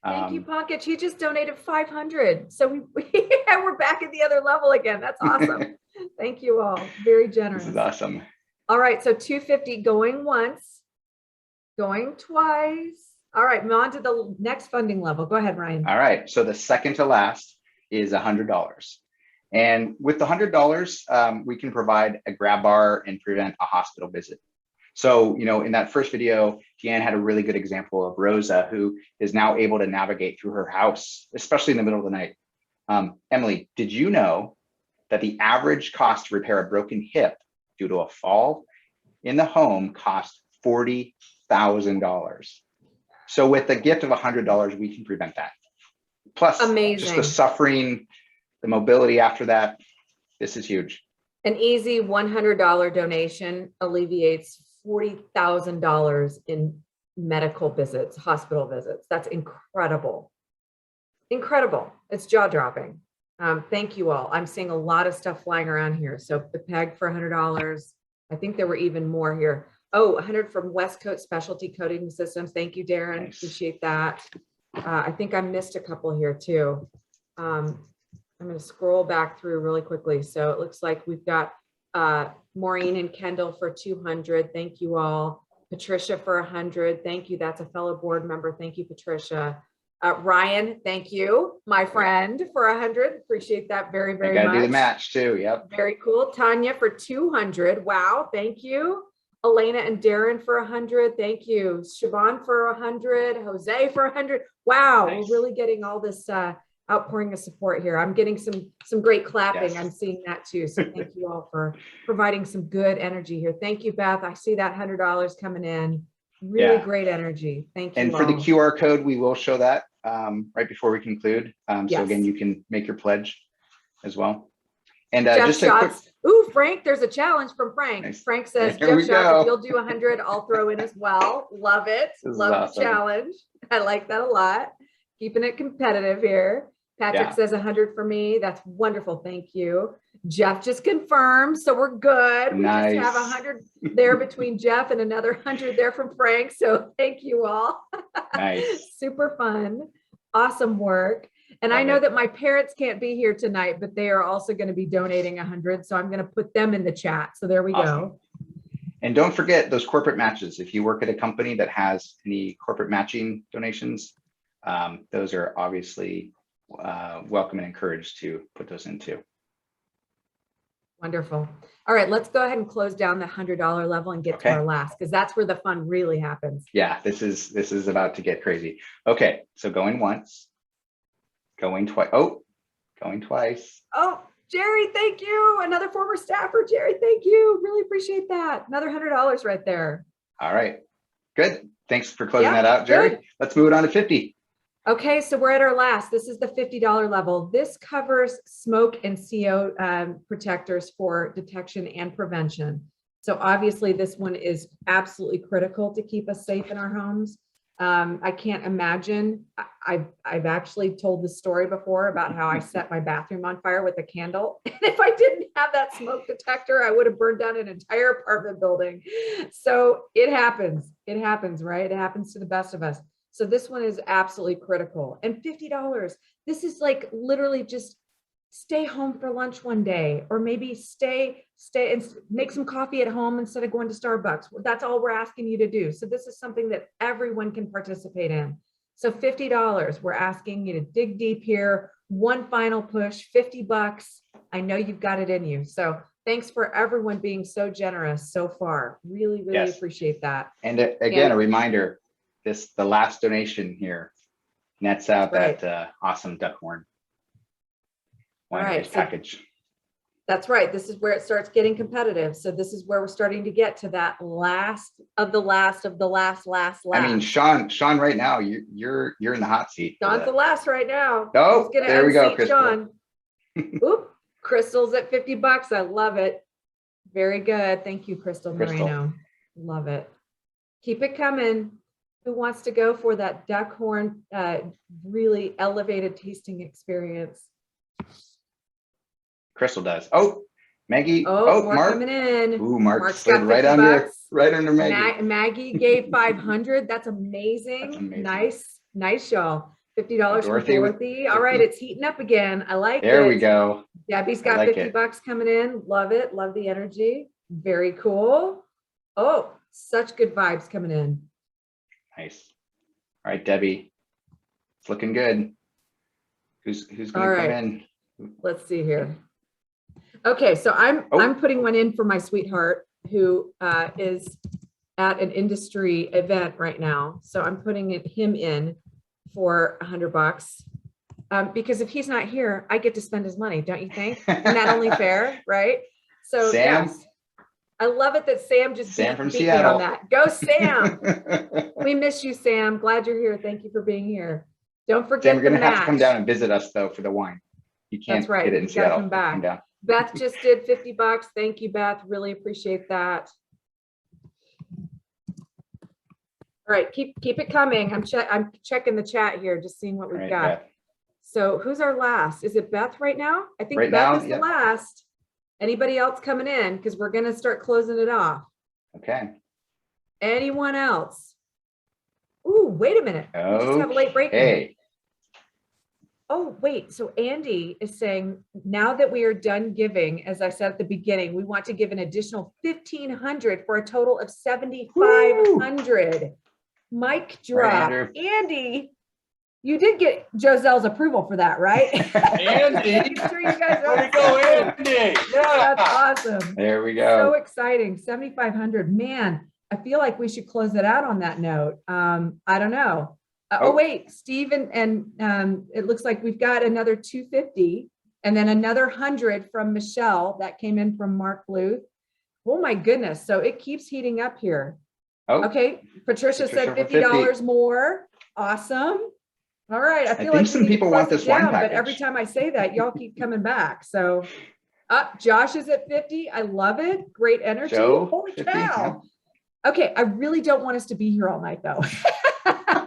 Thank you, Pankaj. He just donated 500. So we're back at the other level again. That's awesome. Thank you all. Very generous. This is awesome. All right, so 250 going once, going twice. All right, on to the next funding level. Go ahead, Ryan. All right, so the second to last is $100. And with the $100, we can provide a grab bar and prevent a hospital visit. So, in that first video, Deanne had a really good example of Rosa, who is now able to navigate through her house, especially in the middle of the night. Emily, did you know that the average cost to repair a broken hip due to a fall in the home costs $40,000? So with the gift of $100, we can prevent that. Plus, just Amazing. the suffering, the mobility after that, this is huge. An easy $100 donation alleviates $40,000 in medical visits, hospital visits. That's incredible. Incredible. It's jaw-dropping. Thank you all. I'm seeing a lot of stuff flying around here. So the peg for $100. I think there were even more here. Oh, 100 from West Coast Specialty Coating Systems. Thank you, Darren. Nice. Appreciate that. I think I missed a couple here too. I'm going to scroll back through really quickly. So it looks like we've got Maureen and Kendall for 200. Thank you all. Patricia for 100. Thank you. That's a fellow board member. Thank you, Patricia. Ryan, thank you, my friend, for 100. Appreciate that very, very much. I gotta do the match too. Yep. Very cool. Tanya for 200. Wow. Thank you. Elena and Darren for 100. Thank you. Siobhan for 100. Jose for 100. Wow. Nice. We're really getting all this outpouring of support here. I'm getting some great clapping. Yes. I'm seeing that too. So thank you all for providing some good energy here. Thank you, Beth. I see that $100 coming in. Really great energy. Thank you. And for the QR code, we will show that right before we conclude. So Yes. again, you can make your pledge as well. And Jeff just a quick, Shots. Ooh, Frank, there's a challenge from Frank. Nice. Frank says, There we Jeff Shots, go. if you'll do 100, I'll throw in as well. Love it. This is Love awesome. the challenge. I like that a lot. Keeping it competitive here. Patrick Yeah. says 100 for me. That's wonderful. Thank you. Jeff just confirmed. So we're good. We Nice. just have 100 there between Jeff and another 100 there from Frank. So thank you all. Nice. Super fun. awesome work. And I Love know it. that my parents can't be here tonight, but they are also going to be donating 100. So I'm going to put them in the chat. So there we Awesome. go. And don't forget those corporate matches. If you work at a company that has any corporate matching donations, those are obviously welcome and encouraged to put those into. Wonderful. All right, let's go ahead and close down the $100 level and get to Okay. our last, because that's where the fun really happens. Yeah, this is about to get crazy. Okay, so going once, going twice. Oh, going twice. Oh, Jerry, thank you. Another former staffer, Jerry, thank you. Really appreciate that. Another $100 right there. All right, good. Thanks for closing Yeah, that out, Jerry. good. Let's move it on to 50. Okay, so we're at our last. This is the $50 level. This covers smoke and CO protectors for detection and prevention. So obviously this one is absolutely critical to keep us safe in our homes. I can't imagine. I've actually told this story before about how I set my bathroom on fire with a candle. And if I didn't have that smoke detector, I would have burned down an entire apartment building. So it happens. It happens, right? It happens to the best of us. So this one is absolutely critical. And $50, this is like literally just stay home for lunch one day, or maybe stay and make some coffee at home instead of going to Starbucks. That's all we're asking you to do. So this is something that everyone can participate in. So $50, we're asking you to dig deep here. One final push, $50. I know you've got it in you. So thanks for everyone being so generous so far. Really, really Yes. appreciate that. And again, a reminder, the last donation here nets out that awesome duck horn package. That's right. This is where it starts getting competitive. So this is where we're starting to get to that last of the last of the last. I mean, Sean, right now you're in the hot seat. Sean's the last right now. Oh, there we go, unseat Crystal. Sean. Oop, Crystal's at $50. I love it. Very good. Thank you, Crystal Moreno. Love it. Keep it coming. Who wants to go for that duck horn, really elevated tasting experience? Crystal does. Oh, Maggie. Oh, more Mark coming in. Ooh, Mark Mark's slid got right $50. under Maggie. Maggie gave 500. That's amazing. That's amazing. Nice, y'all. $50 for Dorothy with Dorothy. All right, it's heating up again. I like it. There we go. Debbie's I got like $50 coming in. Love it. Love the energy. Very cool. Oh, such good vibes coming in. Nice. All right, Debbie. It's looking good. Who's All gonna come right. in? Let's see here. Okay, so I'm putting one in for my sweetheart who is at an industry event right now. So I'm putting him in for $100 because if he's not here, I get to spend his money, don't you think? Isn't that only fair, right? So Sam? yes, I love it that Sam just Sam from beat me Seattle. on that. Go Sam! We miss you, Sam. Glad you're here. Thank you for being here. Don't forget Sam, you're gonna the have to come match. down and visit us though for the wine. You can't That's right. get it in You gotta Seattle. come back. Come down. Beth just did $50. Thank you, Beth. Really appreciate that. All right, keep it coming. I'm checking the chat here, just seeing what we've All right, got. Beth. So who's our last? Is it Beth right now? I think Right Beth now, is the yep. last. Anybody else coming in? Because we're gonna start closing it off. Okay. Anyone else? Ooh, wait a minute. We just have a late break. Hey. Oh, wait. So Andy is saying, now that we are done giving, as I said at the beginning, we want to give an additional 1,500 for a total of 7,500. Mic drop. Andrew. Andy, you did get Joselle's approval for that, right? Andy. I'm sure you guys are Way to go, Andy. Yeah. That's awesome. There we So go. exciting. 7,500. Man, I feel like we should close it out on that note. I don't know. Oh, wait, Steve, and it looks like we've got another 250 and then another 100 from Michelle that came in from Mark Bluth. Oh my goodness. So it keeps heating up here. Oh, Okay. Patricia said for $50 more. Awesome. All right. I feel think like some we need to people want close this it wine down, but package. every time I say that, y'all keep coming back. So Josh is at 50. I love it. Great energy. Joe, Holy 50, cow. Okay. I really don't want us to be here all night though.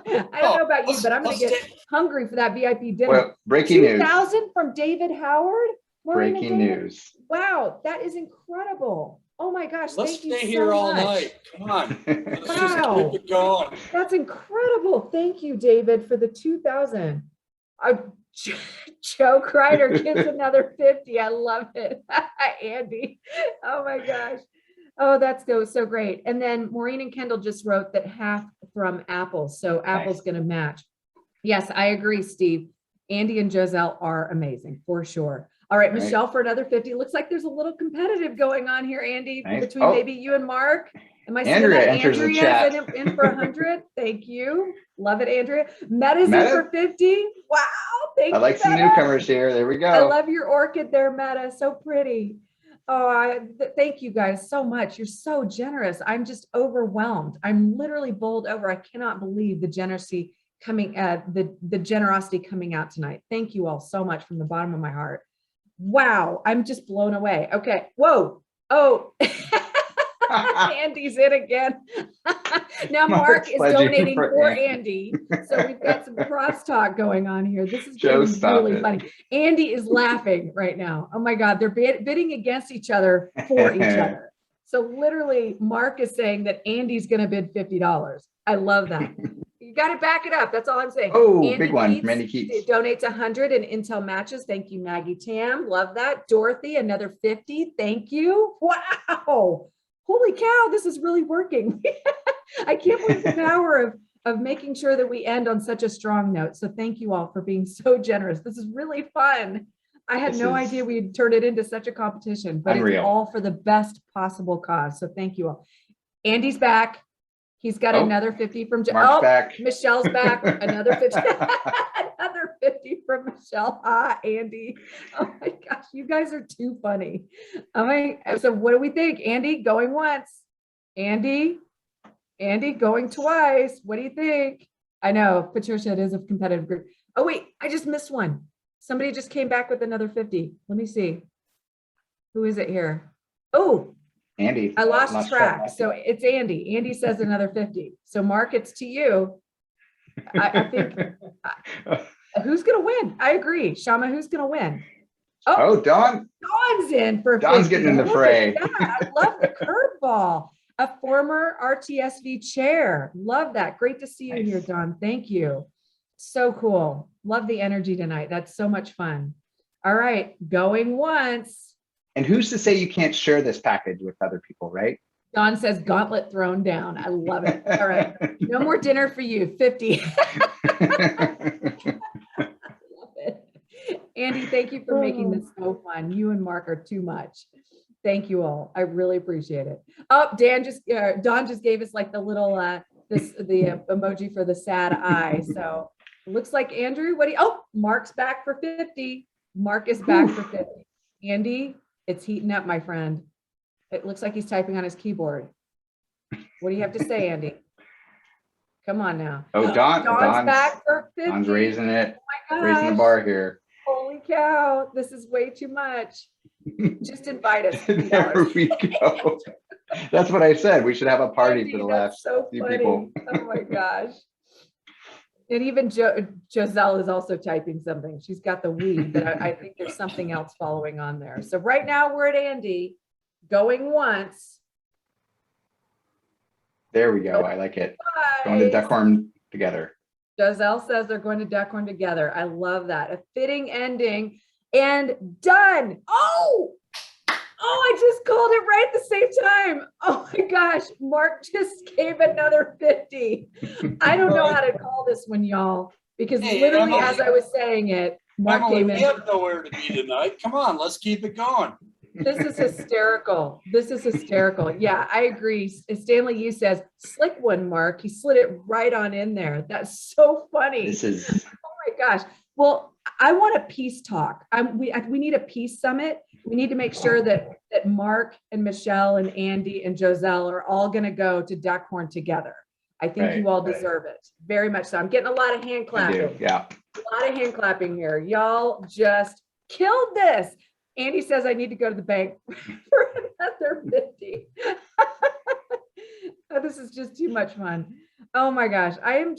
I don't know about you, but I'm going to get hungry for that VIP dinner. Well, breaking news. 2,000 from David Howard. Maureen and Breaking David. news. Wow, that is incredible. Oh my gosh, Let's thank you stay so here all much. night. Come on. Let's Wow. just keep it going. That's incredible. Thank you, David, for the 2,000. Joe Kreider gives another 50. I love it. Andy. Oh my gosh. Oh, that's so great. And then Maureen and Kendall just wrote that half from Apple. So Apple's going to match. Yes, I agree, Steve. Andy and Joselle are amazing for sure. All right, Michelle for another 50. Looks like there's a little competitive going on here, Andy, between maybe you and Mark. Am I seeing that Andrea's in for 100? Thank you. Love it, Andrea. Meta's in for 50. Wow. Thank you. I like some newcomers here. There we go. I love your orchid there, Meta. So pretty. Oh, thank you guys so much. You're so generous. I'm just overwhelmed. I'm literally bowled over. I cannot believe the generosity coming the generosity coming out tonight. Thank you all so much from the bottom of my heart. Wow, I'm just blown away. Okay. Whoa. Oh. Andy's in again. Now Mark is donating for Andy. So we've got some crosstalk going on here. This is really funny. Andy is laughing right now. Oh my God, they're bidding against each other for each other. So literally Mark is saying that Andy's going to bid $50. I love that. You got to back it up. That's all I'm saying. Oh, Andy big one. Keats Mandy Keats donates 100 and Intel matches. Thank you, Maggie Tam. Love that. Dorothy, another 50. Thank you. Wow. Holy cow, this is really working. I can't believe the power of making sure that we end on such a strong note. So thank you all for being so generous. This is really fun. I had no idea we'd turn it into such a competition, but it's all for the best possible cause. So thank you all. Andy's back. He's got another 50 from back. Michelle's back. Another 50. Another 50 from Michelle. Ah, Andy. Oh my gosh, you guys are too funny. So what do we think? Andy going once. Andy going twice. What do you think? I know, Patricia, it is a competitive group. Oh wait, I just missed one. Somebody just came back with another 50. Let me see. Who is it here? Oh, Andy. I lost track. So it's Andy. Andy says another 50. So Mark, it's to you. I think who's going to win? I agree. Shama, who's going to win? Oh, Dawn. Dawn's in for 50. Dawn's getting in the fray. I love the curveball. A former RTSV chair. Love that. Great to see you here, Dawn. Thank you. So cool. Love the energy tonight. That's so much fun. All right. Going once. And who's to say you can't share this package with other people, right? Don says gauntlet thrown down. I love it. All right. No more dinner for you. 50. Love it. Andy, thank you for making this so fun. You and Mark are too much. Thank you all. I really appreciate it. Oh, Don just gave us like the little the emoji for the sad eye. So it looks like Andrew, Mark's back for 50. Mark is back for 50. Andy, it's heating up, my friend. It looks like he's typing on his keyboard. What do you have to say, Andy? Come on now. Oh, Don's back for 50. Don's raising it, Oh my raising the gosh. bar here. Holy cow, this is way too much. Just invite us. There we go. That's what I said. We should have a party Andy, for the that's last so few funny. people. Oh my gosh. And even Joselle is also typing something. She's got the we, but I think there's something else following on there. So right now we're at Andy going once. There we go. I like it. Going to Duckhorn together. Joselle says they're going to Duckhorn together. I love that. A fitting ending and done. Oh, I just called it right at the same time. Oh my gosh, Mark just gave another 50. I don't know how to call this one, y'all, because literally as I was saying it, Mark came in. We have nowhere to be tonight. Come on, let's keep it going. This is hysterical. This is hysterical. Yeah, I agree. Stanley Yu says, slick one, Mark. He slid it right on in there. That's so funny. This is. Oh my gosh. Well, I want a peace talk. We need a peace summit. We need to make sure that Mark and Michelle and Andy and Joselle are all going to go to Duckhorn together. I think you all deserve it. Very much so. I'm getting a lot of hand clapping. Yeah. A lot of hand clapping here. Y'all just killed this. Andy says I need to go to the bank for another 50. Oh, this is just too much fun. Oh my gosh. I've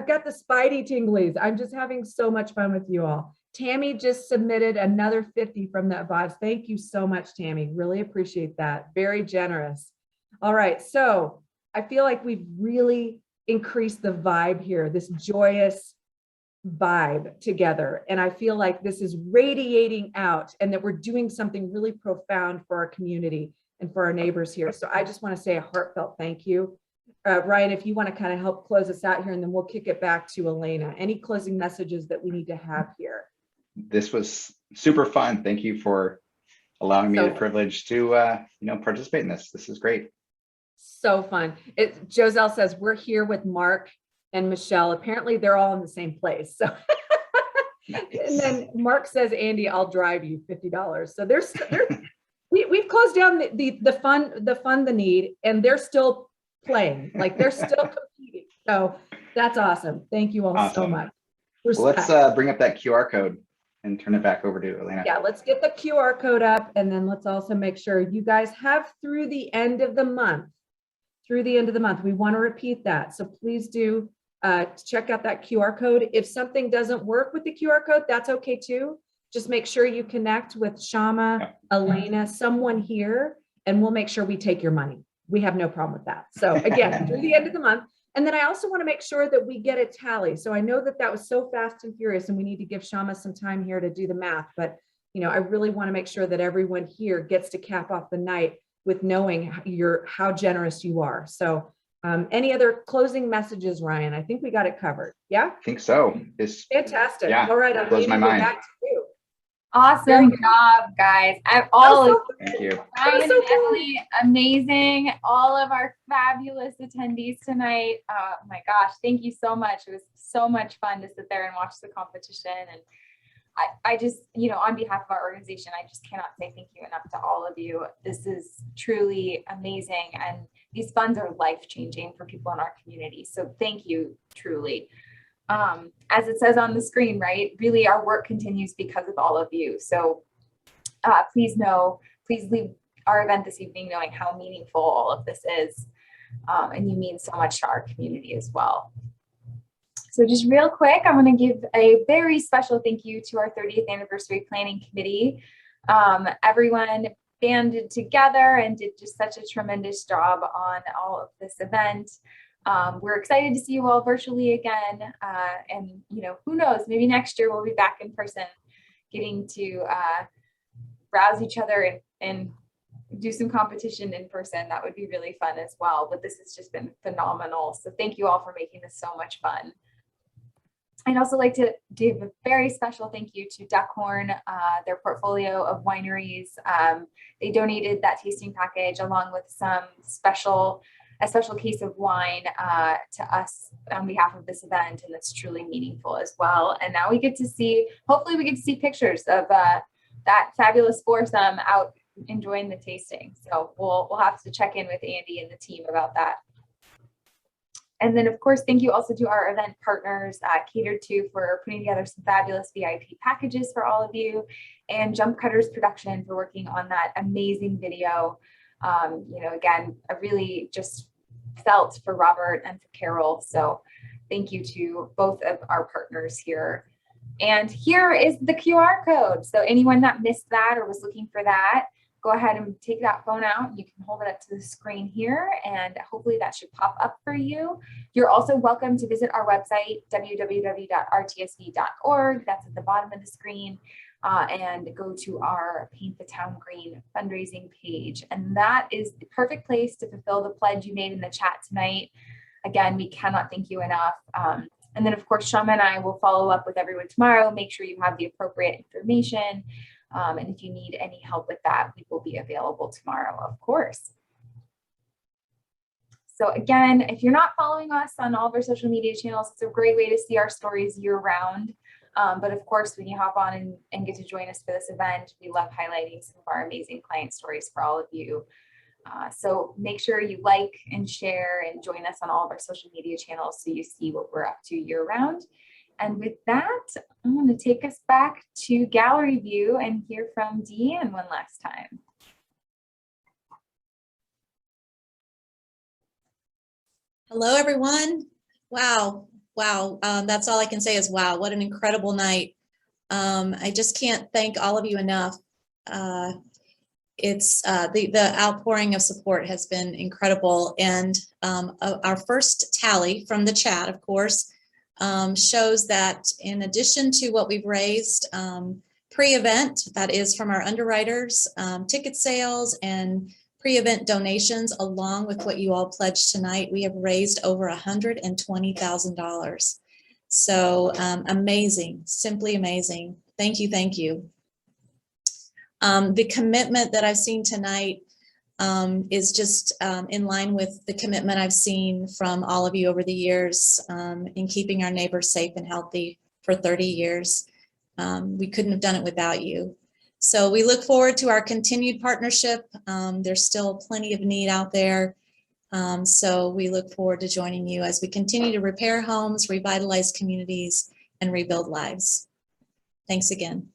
got the spidey tinglies. I'm just having so much fun with you all. Tammy just submitted another 50 from the bots. Thank you so much, Tammy. Really appreciate that. Very generous. All right. So I feel like we've really increased the vibe here, this joyous, vibe together. And I feel like this is radiating out and that we're doing something really profound for our community and for our neighbors here. So I just want to say a heartfelt thank you. Ryan, if you want to kind of help close us out here, and then we'll kick it back to Elena. Any closing messages that we need to have here? This was super fun. Thank you for allowing me the privilege to, participate in this. This is great. So fun. Joselle says, we're here with Mark and Michelle. Apparently they're all in the same place. So, Nice. And then Mark says, Andy, I'll drive you $50. So we've closed down the need, and they're still playing, like they're still competing. So that's awesome. Thank you all so much. Well, let's bring up that QR code and turn it back over to Elena. Yeah, let's get the QR code up, and then let's also make sure you guys have through the end of the month. Through the end of the month, we want to repeat that. So please do check out that QR code. If something doesn't work with the QR code, that's okay too. Just make sure you connect with Shama, Elena, someone here, and we'll make sure we take your money. We have no problem with that. So again, through the end of the month. And then I also want to make sure that we get a tally. So I know that was so fast and furious, and we need to give Shama some time here to do the math. But, I really want to make sure that everyone here gets to cap off the night with knowing how generous you are. So any other closing messages, Ryan? I think we got it covered. Yeah? I think so. It's fantastic. Yeah, all right. blows my mind. Back to you. Awesome job, guys. Thank you. Ryan and Emily, amazing. All of our fabulous attendees tonight. Oh my gosh, thank you so much. It was so much fun to sit there and watch the competition. And I just, on behalf of our organization, I just cannot say thank you enough to all of you. This is truly amazing. And these funds are life-changing for people in our community. So thank you, truly. As it says on the screen, right? Really, our work continues because of all of you. So please leave our event this evening knowing how meaningful all of this is. And you mean so much to our community as well. So just real quick, I'm going to give a very special thank you to our 30th anniversary planning committee. Everyone banded together and did just such a tremendous job on all of this event. We're excited to see you all virtually again. And, who knows, maybe next year we'll be back in person, getting to browse each other and do some competition in person. That would be really fun as well. But this has just been phenomenal. So thank you all for making this so much fun. I'd also like to give a very special thank you to Duckhorn, their portfolio of wineries. They donated that tasting package along with a special case of wine to us on behalf of this event, and it's truly meaningful as well. And now we get to see, hopefully we get to see pictures of that fabulous foursome out enjoying the tasting. So we'll have to check in with Andy and the team about that. And then, of course, thank you also to our event partners, Catered To, for putting together some fabulous VIP packages for all of you, and Jump Cutters Production for working on that amazing video. Again, I really just felt for Robert and for Carol. So thank you to both of our partners here. And here is the QR code. So anyone that missed that or was looking for that, go ahead and take that phone out. You can hold it up to the screen here, and hopefully that should pop up for you. You're also welcome to visit our website, www.rtsv.org. That's at the bottom of the screen. And go to our Paint the Town Green fundraising page. And that is the perfect place to fulfill the pledge you made in the chat tonight. Again, we cannot thank you enough. And then, of course, Shama and I will follow up with everyone tomorrow. Make sure you have the appropriate information. And if you need any help with that, we will be available tomorrow, of course. So again, if you're not following us on all of our social media channels, it's a great way to see our stories year round. But of course, when you hop on and get to join us for this event, we love highlighting some of our amazing client stories for all of you. So make sure you like and share and join us on all of our social media channels so you see what we're up to year round. And with that, I'm going to take us back to gallery view and hear from Deanne one last time. Hello, everyone. Wow. Wow. That's all I can say is wow. What an incredible night. I just can't thank all of you enough. It's the outpouring of support has been incredible. And our first tally from the chat, of course, shows that in addition to what we've raised pre-event, that is from our underwriters, ticket sales and pre-event donations, along with what you all pledged tonight, we have raised over $120,000. So amazing, simply amazing. Thank you, thank you. The commitment that I've seen tonight is just in line with the commitment I've seen from all of you over the years in keeping our neighbors safe and healthy for 30 years. We couldn't have done it without you. So we look forward to our continued partnership. There's still plenty of need out there. So we look forward to joining you as we continue to repair homes, revitalize communities, and rebuild lives. Thanks again.